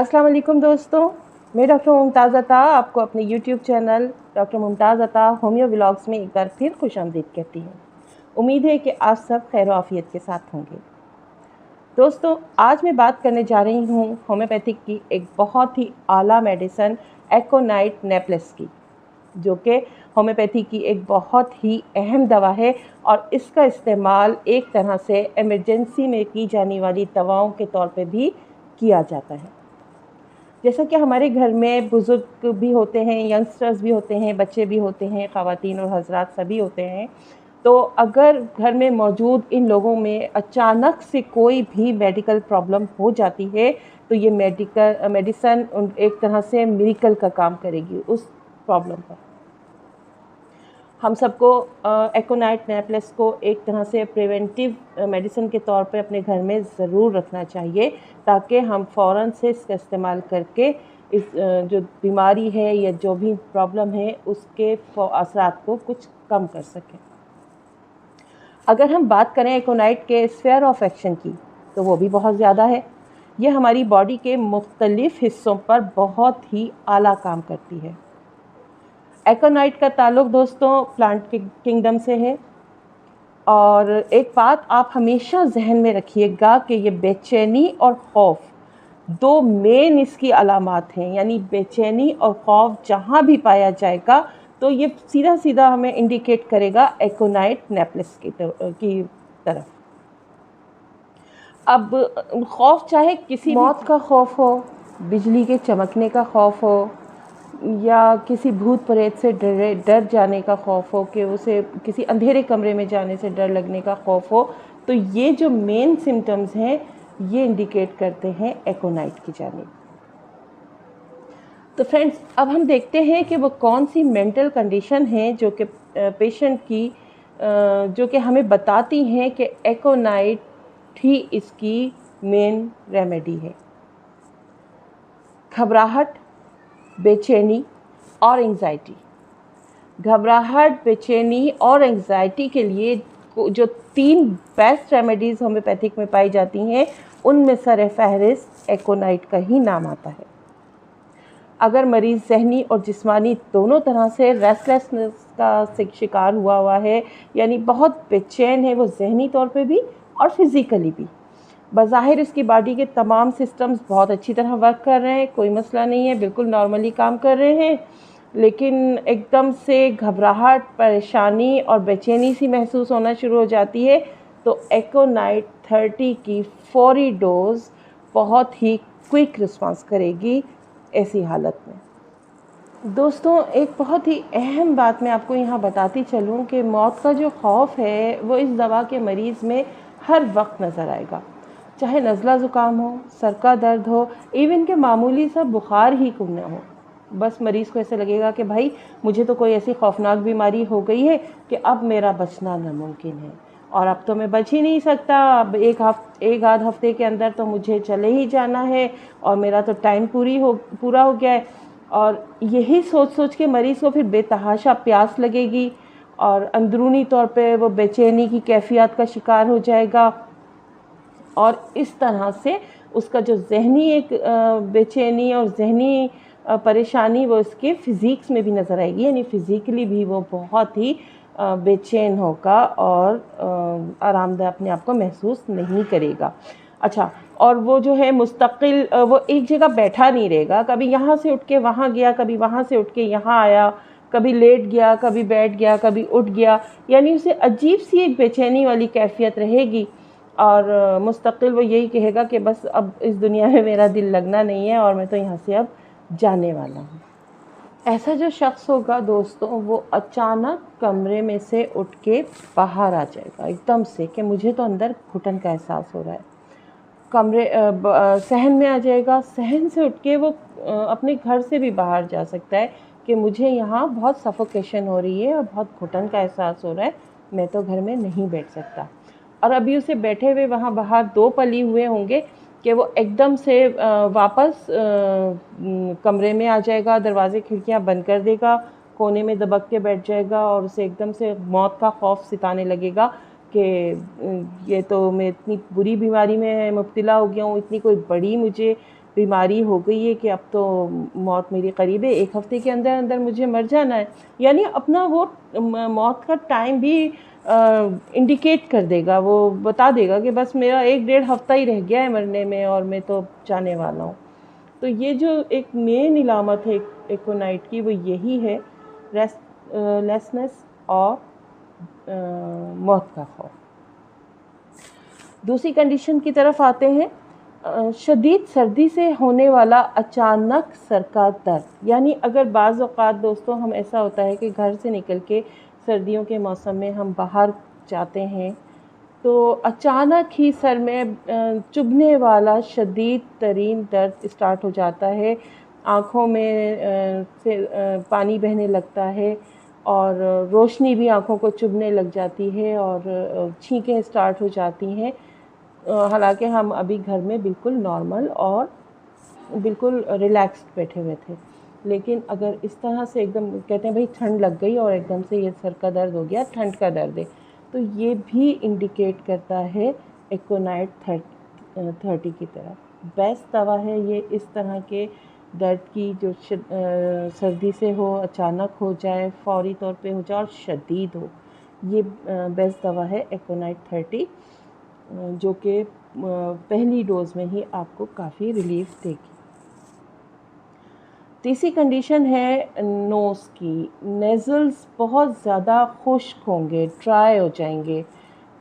अस्सलाम वालेकुम दोस्तों, मैं डॉक्टर मुमताज़ अता आपको अपने यूट्यूब चैनल डॉक्टर मुमताज़ अता होम्यो व्लॉग्स में एक बार फिर खुशामदीद कहती हूँ। उम्मीद है कि आप सब खैर व आफ़ियत के साथ होंगे। दोस्तों, आज मैं बात करने जा रही हूँ होम्योपैथिक की एक बहुत ही आला मेडिसिन एकोनाइट नेप्लेस की, जो कि होम्योपैथी की एक बहुत ही अहम दवा है और इसका इस्तेमाल एक तरह से इमरजेंसी में की जाने वाली दवाओं के तौर पे भी किया जाता है। जैसा कि हमारे घर में बुज़ुर्ग भी होते हैं, यंगस्टर्स भी होते हैं, बच्चे भी होते हैं, ख़वातीन और हज़रात सभी होते हैं। तो अगर घर में मौजूद इन लोगों में अचानक से कोई भी मेडिकल प्रॉब्लम हो जाती है, तो ये मेडिसिन एक तरह से मिरेकल का काम करेगी उस प्रॉब्लम पर। हम सबको एकोनाइट नेप्लेस को एक तरह से प्रिवेंटिव मेडिसिन के तौर पे अपने घर में ज़रूर रखना चाहिए, ताकि हम फ़ौरन से इसका इस्तेमाल करके इस जो बीमारी है या जो भी प्रॉब्लम है उसके असरात को कुछ कम कर सकें। अगर हम बात करें एकोनाइट के स्फीयर ऑफ एक्शन की, तो वो भी बहुत ज़्यादा है। ये हमारी बॉडी के मुख्तलिफ़ हिस्सों पर बहुत ही आला काम करती है। एकोनाइट का ताल्लुक़ दोस्तों प्लांट किंगडम से है और एक बात आप हमेशा जहन में रखिएगा कि ये बेचैनी और खौफ दो मेन इसकी अलामात हैं। यानी बेचैनी और खौफ जहाँ भी पाया जाएगा तो ये सीधा सीधा हमें इंडिकेट करेगा एकोनाइट नेप्लेस की तरफ। अब खौफ चाहे किसी मौत का खौफ हो, बिजली के चमकने का खौफ हो, या किसी भूत प्रेत से डर जाने का खौफ हो, कि उसे किसी अंधेरे कमरे में जाने से डर लगने का खौफ हो, तो ये जो मेन सिम्टम्स हैं ये इंडिकेट करते हैं एकोनाइट की जानिब। तो फ्रेंड्स, अब हम देखते हैं कि वो कौन सी मेंटल कंडीशन है जो कि पेशेंट की जो कि हमें बताती हैं कि एकोनाइट ही इसकी मेन रेमेडी है। घबराहट, बेचैनी और एंग्जाइटी। घबराहट, बेचैनी और एंग्जाइटी के लिए जो 3 बेस्ट रेमेडीज़ होम्योपैथिक में पाई जाती हैं, उनमें सर फहरिस्त एकोनाइट का ही नाम आता है। अगर मरीज़ ज़हनी और जिस्मानी दोनों तरह से रेस्टलेसनेस का शिकार हुआ है, यानी बहुत बेचैन है वो ज़हनी तौर पे भी और फिज़िकली भी, बज़ाहिर इसकी बॉडी के तमाम सिस्टम्स बहुत अच्छी तरह वर्क कर रहे हैं, कोई मसला नहीं है, बिल्कुल नॉर्मली काम कर रहे हैं, लेकिन एकदम से घबराहट, परेशानी और बेचैनी सी महसूस होना शुरू हो जाती है, तो एकोनाइट 30 की फौरी डोज़ बहुत ही क्विक रिस्पांस करेगी ऐसी हालत में। दोस्तों, एक बहुत ही अहम बात मैं आपको यहाँ बताती चलूँ कि मौत का जो खौफ है वो इस दवा के मरीज़ में हर वक्त नज़र आएगा, चाहे नज़ला ज़ुकाम हो, सर का दर्द हो, इवन के मामूली सा बुखार ही क्यों ना हो। बस मरीज़ को ऐसे लगेगा कि भाई मुझे तो कोई ऐसी खौफनाक बीमारी हो गई है कि अब मेरा बचना नामुमकिन है और अब तो मैं बच ही नहीं सकता, अब एक आध हफ्ते के अंदर तो मुझे चले ही जाना है और मेरा तो टाइम पूरा हो गया है। और यही सोच सोच के मरीज़ को फिर बेतहाशा प्यास लगेगी और अंदरूनी तौर पे वो बेचैनी की कैफियत का शिकार हो जाएगा और इस तरह से उसका जो ज़हनी एक बेचैनी और ज़हनी परेशानी वो इसके फ़िज़िक्स में भी नज़र आएगी, यानी फ़िज़िकली भी वो बहुत ही बेचैन होगा और आरामदेह अपने आप को महसूस नहीं करेगा। अच्छा, और वो जो है मुस्तकिल वो एक जगह बैठा नहीं रहेगा, कभी यहाँ से उठ के वहाँ गया, कभी वहाँ से उठ के यहाँ आया, कभी लेट गया, कभी बैठ गया, कभी उठ गया, यानी उसे अजीब सी एक बेचैनी वाली कैफियत रहेगी और मुस्तकिल वो यही कहेगा कि बस अब इस दुनिया में मेरा दिल लगना नहीं है और मैं तो यहाँ से अब जाने वाला हूँ। ऐसा जो शख्स होगा दोस्तों, वो अचानक कमरे में से उठ के बाहर आ जाएगा एकदम से कि मुझे तो अंदर घुटन का एहसास हो रहा है। सहन में आ जाएगा, सहन से उठ के वो अपने घर से भी बाहर जा सकता है कि मुझे यहाँ बहुत सफोकेशन हो रही है और बहुत घुटन का एहसास हो रहा है, मैं तो घर में नहीं बैठ सकता। और अभी उसे बैठे हुए वहाँ बाहर 2 पल ही हुए होंगे कि वो एकदम से वापस कमरे में आ जाएगा, दरवाज़े खिड़कियाँ बंद कर देगा, कोने में दबक के बैठ जाएगा और उसे एकदम से मौत का खौफ सताने लगेगा कि ये तो मैं इतनी बुरी बीमारी में मुब्तला हो गया हूँ, इतनी कोई बड़ी मुझे बीमारी हो गई है कि अब तो मौत मेरी करीब है, 1 हफ़्ते के अंदर अंदर मुझे मर जाना है, यानी अपना वो मौत का टाइम भी इंडिकेट कर देगा, वो बता देगा कि बस मेरा 1-1.5 हफ़्ता ही रह गया है मरने में और मैं तो जाने वाला हूँ। तो ये जो एक मेन इलामत है एकोनाइट की, वो यही है, रेस्टलेसनेस और मौत का खौफ। दूसरी कंडीशन की तरफ आते हैं, शदीद सर्दी से होने वाला अचानक सर का दर्द। यानी अगर बाज़ औक़ात दोस्तों हम ऐसा होता है कि घर से निकल के सर्दियों के मौसम में हम बाहर जाते हैं तो अचानक ही सर में चुभने वाला शदीद तरीन दर्द स्टार्ट हो जाता है, आँखों में से पानी बहने लगता है और रोशनी भी आँखों को चुभने लग जाती है और छींकें स्टार्ट हो जाती हैं। हालांकि हम अभी घर में बिल्कुल नॉर्मल और बिल्कुल रिलैक्स्ड बैठे हुए थे, लेकिन अगर इस तरह से एकदम कहते हैं भाई ठंड लग गई और एकदम से ये सर का दर्द हो गया, ठंड का दर्द है, तो ये भी इंडिकेट करता है एकोनाइट 30 की तरफ। बेस्ट दवा है ये इस तरह के दर्द की जो सर्दी से हो, अचानक हो जाए, फौरी तौर पे हो जाए और शदीद हो, ये बेस्ट दवा है एकोनाइट 30, जो कि पहली डोज़ में ही आपको काफ़ी रिलीफ देगी। तीसरी कंडीशन है नोज़ की। नेज़ल्स बहुत ज़्यादा खुश्क होंगे, ड्राई हो जाएंगे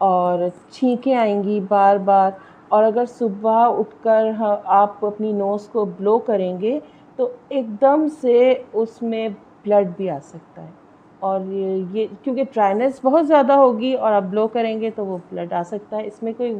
और छींकें आएंगी बार बार, और अगर सुबह उठकर आप अपनी नोज़ को ब्लो करेंगे तो एकदम से उसमें ब्लड भी आ सकता है, और ये क्योंकि ड्राइनेस बहुत ज़्यादा होगी और आप ब्लो करेंगे तो वो ब्लड आ सकता है। इसमें कोई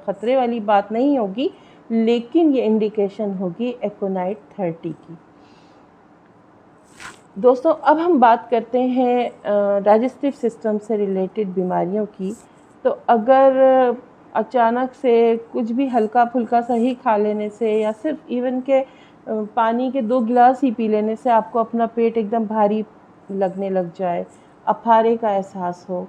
ख़तरे वाली बात नहीं होगी, लेकिन ये इंडिकेशन होगी एकोनाइट 30 की। दोस्तों अब हम बात करते हैं डाइजेस्टिव सिस्टम से रिलेटेड बीमारियों की। तो अगर अचानक से कुछ भी हल्का फुल्का सा ही खा लेने से या सिर्फ इवन के पानी के 2 गिलास ही पी लेने से आपको अपना पेट एकदम भारी लगने लग जाए, अफारे का एहसास हो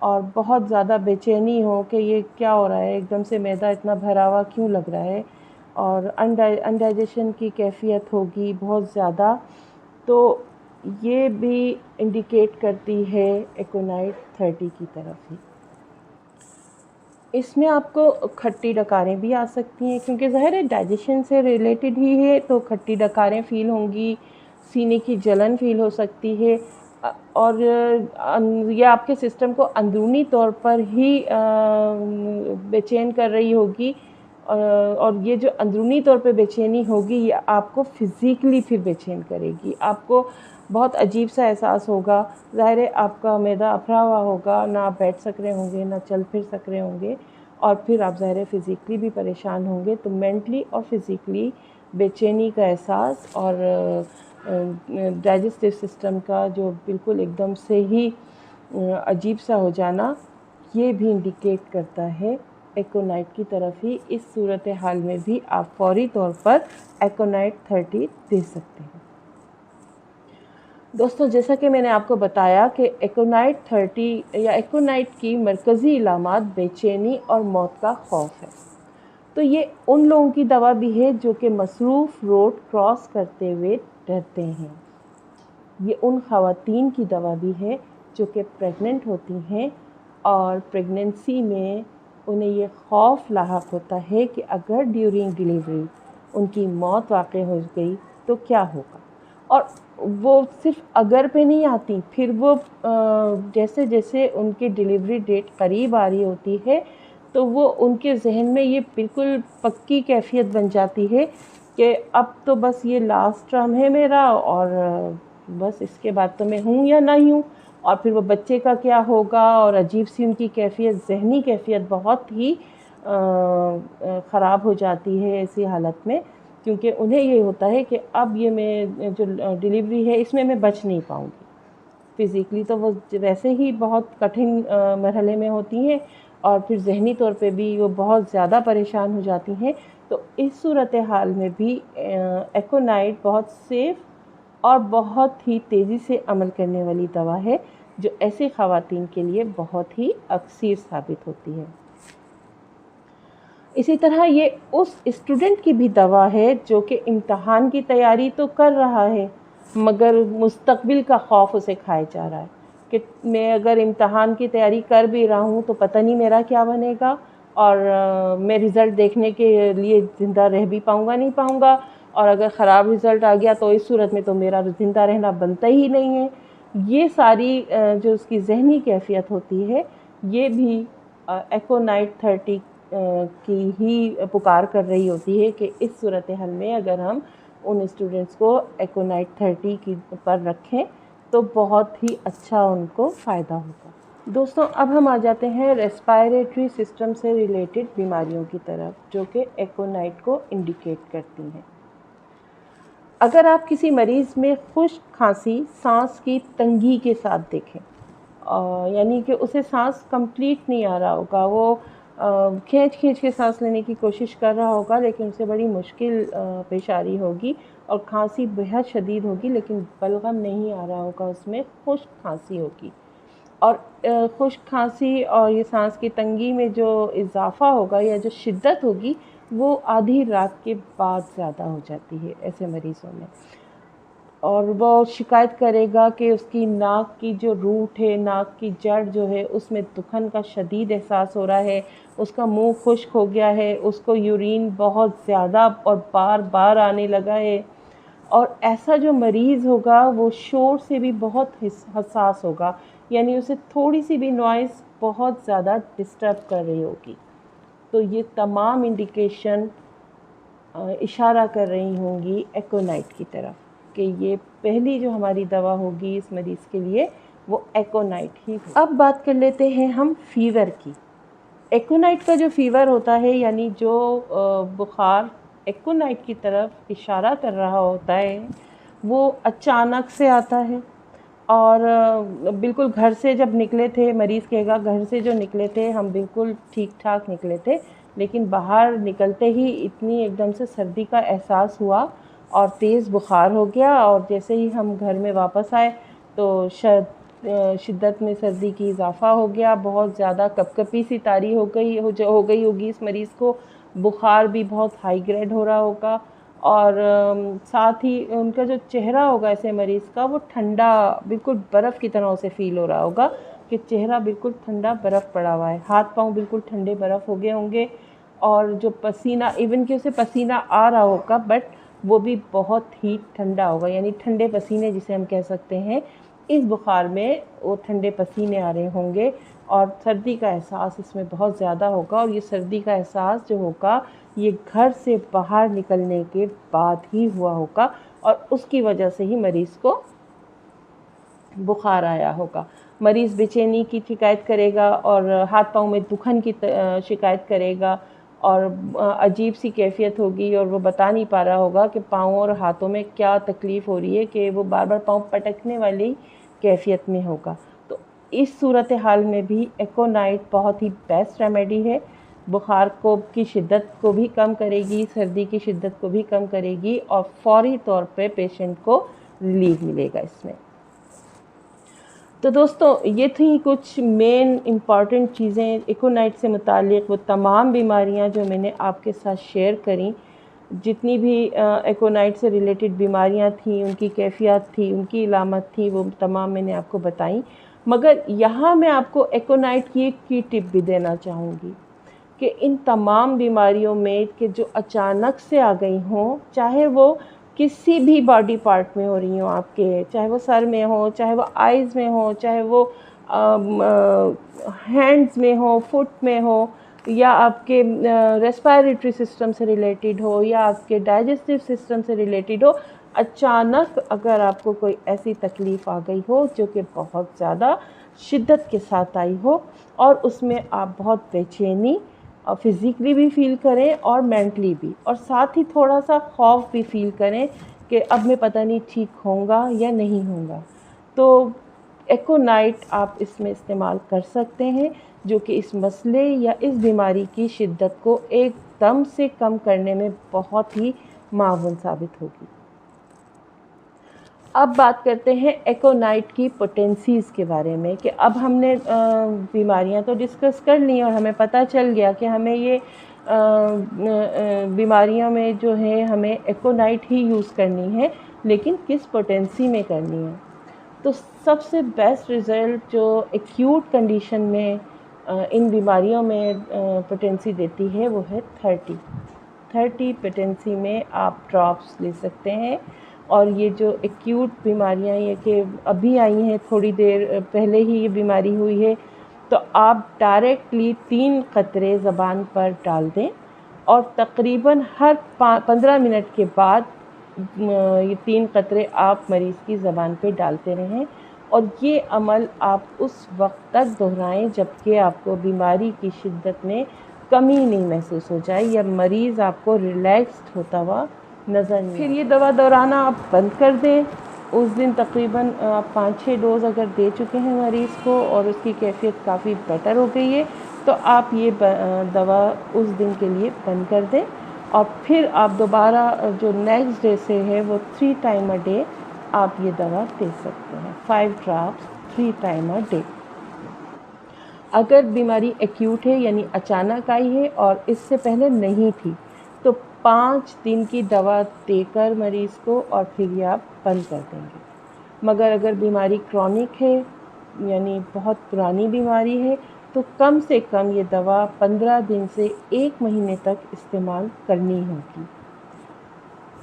और बहुत ज़्यादा बेचैनी हो कि ये क्या हो रहा है, एकदम से मैदा इतना भरा हुआ क्यों लग रहा है, और अनडाइजेशन की कैफियत होगी बहुत ज़्यादा, तो ये भी इंडिकेट करती है एकोनाइट 30 की तरफ ही। इसमें आपको खट्टी डकारें भी आ सकती हैं, क्योंकि ज़ाहिर है डाइजेशन से रिलेटेड ही है, तो खट्टी डकारें फ़ील होंगी, सीने की जलन फ़ील हो सकती है, और ये आपके सिस्टम को अंदरूनी तौर पर ही बेचैन कर रही होगी, और ये जो अंदरूनी तौर पे बेचैनी होगी ये आपको फ़िज़िकली फिर बेचैन करेगी। आपको बहुत अजीब सा एहसास होगा, ज़ाहिर है आपका मैदा अफरा हुआ होगा, ना आप बैठ सक रहे होंगे, ना चल फिर सक रहे होंगे, और फिर आप ज़ाहिर है फ़िज़िकली भी परेशान होंगे। तो मेंटली और फिज़िकली बेचैनी का एहसास और डाइजेस्टिव सिस्टम का जो बिल्कुल एकदम से ही अजीब सा हो जाना, ये भी इंडिकेट करता है एकोनाइट की तरफ ही। इस सूरत हाल में भी आप फौरी तौर पर एकोनाइट 30 दे सकते हैं। दोस्तों जैसा कि मैंने आपको बताया कि एकोनाइट 30 या एकोनाइट की मरकज़ी इलामात बेचैनी और मौत का खौफ है। तो ये उन लोगों की दवा भी है जो कि मसरूफ़ रोड क्रॉस करते हुए डरते हैं। ये उन ख़वातीन की दवा भी है जो कि प्रेग्नेंट होती हैं और प्रेगनेंसी में उन्हें ये खौफ लाहक होता है कि अगर ड्यूरिंग डिलीवरी उनकी मौत वाक़ई हो गई तो क्या होगा। और वो सिर्फ अगर पे नहीं आती, फिर वो जैसे जैसे उनकी डिलीवरी डेट करीब आ रही होती है तो वो उनके जहन में ये बिल्कुल पक्की कैफियत बन जाती है कि अब तो बस ये लास्ट टर्म है मेरा और बस इसके बाद तो मैं हूँ या नहीं हूँ। और फिर वो बच्चे का क्या होगा, और अजीब सी उनकी कैफियत, जहनी कैफियत बहुत ही ख़राब हो जाती है ऐसी हालत में, क्योंकि उन्हें ये होता है कि अब ये मैं जो डिलीवरी है इसमें मैं बच नहीं पाऊँगी। फ़िज़िकली तो वो वैसे ही बहुत कठिन मरहले में होती हैं और फिर ज़हनी तौर पे भी वो बहुत ज़्यादा परेशान हो जाती हैं। तो इस सूरत हाल में भी एकोनाइट बहुत सेफ़ और बहुत ही तेज़ी से अमल करने वाली दवा है, जो ऐसी ख़वातीन के लिए बहुत ही अक्सीर साबित होती है। इसी तरह ये उस स्टूडेंट की भी दवा है जो कि इम्तहान की तैयारी तो कर रहा है मगर मुस्तकबिल का खौफ उसे खाए जा रहा है कि मैं अगर इम्तहान की तैयारी कर भी रहा हूँ तो पता नहीं मेरा क्या बनेगा और मैं रिज़ल्ट देखने के लिए ज़िंदा रह भी पाऊँगा नहीं पाऊँगा, और अगर ख़राब रिज़ल्ट आ गया तो इस सूरत में तो मेरा ज़िंदा रहना बनता ही नहीं है। ये सारी जो उसकी ज़हनी कैफियत होती है ये भी एकोनाइट 30 की ही पुकार कर रही होती है कि इस सूरत हाल में अगर हम उन स्टूडेंट्स को एकोनाइट 30 की पर रखें तो बहुत ही अच्छा उनको फ़ायदा होगा। दोस्तों अब हम आ जाते हैं रेस्पायरेटरी सिस्टम से रिलेटेड बीमारियों की तरफ जो कि एकोनाइट को इंडिकेट करती हैं। अगर आप किसी मरीज़ में खुश्क खांसी सांस की तंगी के साथ देखें, यानी कि उसे सांस कंप्लीट नहीं आ रहा होगा, वो खींच के सांस लेने की कोशिश कर रहा होगा लेकिन उसे बड़ी मुश्किल पेश आ रही होगी और खांसी बेहद शदीद होगी लेकिन बलगम नहीं आ रहा होगा, उसमें खुश्क खांसी होगी। और खुश्क खांसी और ये सांस की तंगी में जो इजाफ़ा होगा या जो शिद्दत होगी वो आधी रात के बाद ज़्यादा हो जाती है ऐसे मरीज़ों में। और वो शिकायत करेगा कि उसकी नाक की जो रूट है, नाक की जड़ जो है उसमें दुखन का शदीद एहसास हो रहा है, उसका मुंह खुश्क हो गया है, उसको यूरिन बहुत ज़्यादा और बार बार आने लगा है। और ऐसा जो मरीज़ होगा वो शोर से भी बहुत हसास होगा, यानी उसे थोड़ी सी भी नॉइज़ बहुत ज़्यादा डिस्टर्ब कर रही होगी। तो ये तमाम इंडिकेशन इशारा कर रही होंगी एकोनाइट की तरफ कि ये पहली जो हमारी दवा होगी इस मरीज़ के लिए वो एकोनाइट ही होगी। अब बात कर लेते हैं हम फ़ीवर की। एकोनाइट का जो फ़ीवर होता है यानी जो बुखार एकोनाइट की तरफ इशारा कर रहा होता है वो अचानक से आता है और बिल्कुल घर से जब निकले थे, मरीज़ कहेगा घर से जो निकले थे हम बिल्कुल ठीक ठाक निकले थे लेकिन बाहर निकलते ही इतनी एकदम से सर्दी का एहसास हुआ और तेज़ बुखार हो गया और जैसे ही हम घर में वापस आए तो शिद्दत में सर्दी की इजाफ़ा हो गया, बहुत ज़्यादा कपकपी सी तारी हो गई होगी इस मरीज़ को, बुखार भी बहुत हाई ग्रेड हो रहा होगा और साथ ही उनका जो चेहरा होगा ऐसे मरीज़ का वो ठंडा बिल्कुल बर्फ़ की तरह उसे फ़ील हो रहा होगा कि चेहरा बिल्कुल ठंडा बर्फ़ पड़ा हुआ है, हाथ पाँव बिल्कुल ठंडे बर्फ़ हो गए होंगे और जो पसीना इवन कि उसे पसीना आ रहा होगा बट वो भी बहुत ही ठंडा होगा, यानी ठंडे पसीने जिसे हम कह सकते हैं। इस बुखार में वो ठंडे पसीने आ रहे होंगे और सर्दी का एहसास इसमें बहुत ज़्यादा होगा और ये सर्दी का एहसास जो होगा ये घर से बाहर निकलने के बाद ही हुआ होगा और उसकी वजह से ही मरीज़ को बुखार आया होगा। मरीज़ बेचैनी की शिकायत करेगा और हाथ पाँव में दुखन की शिकायत करेगा और अजीब सी कैफियत होगी और वो बता नहीं पा रहा होगा कि पाँव और हाथों में क्या तकलीफ़ हो रही है कि वो बार बार पाँव पटकने वाली कैफियत में होगा। तो इस सूरत हाल में भी एकोनाइट बहुत ही बेस्ट रेमेडी है, बुखार को की शिद्दत को भी कम करेगी, सर्दी की शिद्दत को भी कम करेगी और फौरी तौर पे पेशेंट को रिलीफ मिलेगा इसमें। तो दोस्तों ये थी कुछ मेन इम्पॉर्टेंट चीज़ें एकोनाइट से मुतालिक, वो तमाम बीमारियां जो मैंने आपके साथ शेयर करी, जितनी भी एकोनाइट से रिलेटेड बीमारियां थी, उनकी कैफियत थी, उनकी इलामत थी, वो तमाम मैंने आपको बताई। मगर यहाँ मैं आपको एकोनाइट की एक की टिप भी देना चाहूँगी कि इन तमाम बीमारियों में कि जो अचानक से आ गई हों, चाहे वो किसी भी बॉडी पार्ट में हो रही हो आपके, चाहे वो सर में हो, चाहे वो आइज़ में हो, चाहे वो हैंड्स में हो, फुट में हो या आपके रेस्पायरेटरी सिस्टम से रिलेटेड हो या आपके डाइजेस्टिव सिस्टम से रिलेटेड हो, अचानक अगर आपको कोई ऐसी तकलीफ़ आ गई हो जो कि बहुत ज़्यादा शिद्दत के साथ आई हो और उसमें आप बहुत बेचैनी फिज़िकली भी फ़ील करें और मेंटली भी, और साथ ही थोड़ा सा खौफ भी फ़ील करें कि अब मैं पता नहीं ठीक होऊंगा या नहीं होऊंगा, तो एकोनाइट आप इसमें इस्तेमाल कर सकते हैं जो कि इस मसले या इस बीमारी की शिद्दत को एकदम से कम करने में बहुत ही मावन साबित होगी। अब बात करते हैं एकोनाइट की पोटेंसीज़ के बारे में कि अब हमने बीमारियां तो डिस्कस कर ली और हमें पता चल गया कि हमें ये बीमारियों में जो है हमें एकोनाइट ही यूज़ करनी है, लेकिन किस पोटेंसी में करनी है। तो सबसे बेस्ट रिज़ल्ट जो एक्यूट कंडीशन में इन बीमारियों में पोटेंसी देती है वो है 30 पोटेंसी में आप ड्रॉप्स ले सकते हैं। और ये जो एक्यूट बीमारियां ये कि अभी आई हैं, थोड़ी देर पहले ही ये बीमारी हुई है, तो आप डायरेक्टली 3 कतरे ज़बान पर डाल दें और तकरीबन हर 15 मिनट के बाद ये 3 कतरे आप मरीज़ की ज़बान पे डालते रहें। और ये अमल आप उस वक्त तक दोहराएं जबकि आपको बीमारी की शिद्दत में कमी नहीं महसूस हो जाए या मरीज़ आपको रिलैक्स्ड होता हुआ नज़र नहीं। फिर ये दवा दोहराना आप बंद कर दें। उस दिन तकरीबन आप 5-6 डोज़ अगर दे चुके हैं मरीज़ को और उसकी कैफियत काफ़ी बेटर हो गई है, तो आप ये दवा उस दिन के लिए बंद कर दें। और फिर आप दोबारा जो नेक्स्ट डे से है वो 3 टाइम अ डे आप ये दवा दे सकते हैं, 5 ड्रॉप्स 3 टाइम अ डे। अगर बीमारी एक्यूट है यानी अचानक आई है और इससे पहले नहीं थी, तो 5 दिन की दवा देकर मरीज़ को और फिर ये आप बंद कर देंगे। मगर अगर बीमारी क्रॉनिक है यानी बहुत पुरानी बीमारी है, तो कम से कम ये दवा 15 दिन से 1 महीने तक इस्तेमाल करनी होगी।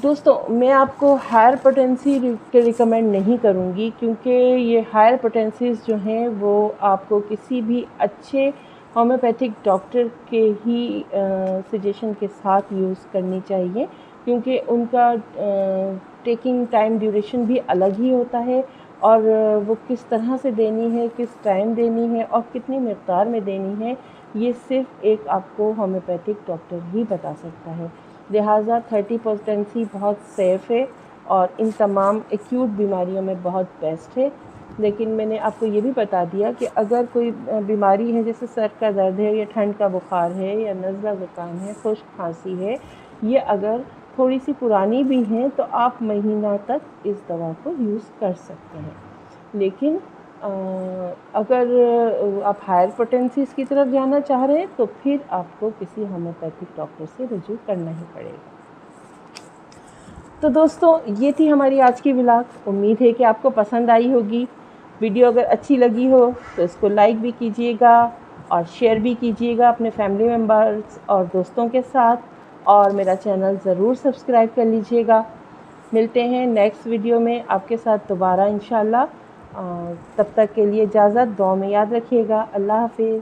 दोस्तों, मैं आपको हायर पोटेंसी रिकमेंड नहीं करूँगी, क्योंकि ये हायर पोटेंसीज़ जो हैं वो आपको किसी भी अच्छे होम्योपैथिक डॉक्टर के ही सजेशन के साथ यूज़ करनी चाहिए, क्योंकि उनका टेकिंग टाइम ड्यूरेशन भी अलग ही होता है और वो किस तरह से देनी है, किस टाइम देनी है और कितनी मिक़दार में देनी है, ये सिर्फ़ एक आपको होम्योपैथिक डॉक्टर ही बता सकता है। लिहाजा 30 पोटेंसी बहुत सेफ़ है और इन तमाम एक्यूट बीमारियों में बहुत बेस्ट है। लेकिन मैंने आपको ये भी बता दिया कि अगर कोई बीमारी है, जैसे सर का दर्द है या ठंड का बुखार है या नज़ला ज़ुकाम है, खुश्क खांसी है, ये अगर थोड़ी सी पुरानी भी हैं, तो आप महीना तक इस दवा को यूज़ कर सकते हैं। लेकिन अगर आप हायर पोटेंसीज़ की तरफ जाना चाह रहे हैं, तो फिर आपको किसी होम्योपैथिक डॉक्टर से रुजू करना ही पड़ेगा। तो दोस्तों, ये थी हमारी आज की व्लॉग। उम्मीद है कि आपको पसंद आई होगी। वीडियो अगर अच्छी लगी हो तो इसको लाइक भी कीजिएगा और शेयर भी कीजिएगा अपने फैमिली मेम्बर्स और दोस्तों के साथ, और मेरा चैनल ज़रूर सब्सक्राइब कर लीजिएगा। मिलते हैं नेक्स्ट वीडियो में आपके साथ दोबारा इंशाल्लाह। तब तक के लिए इजाज़त, दुआ में याद रखिएगा। अल्लाह हाफ़िज़।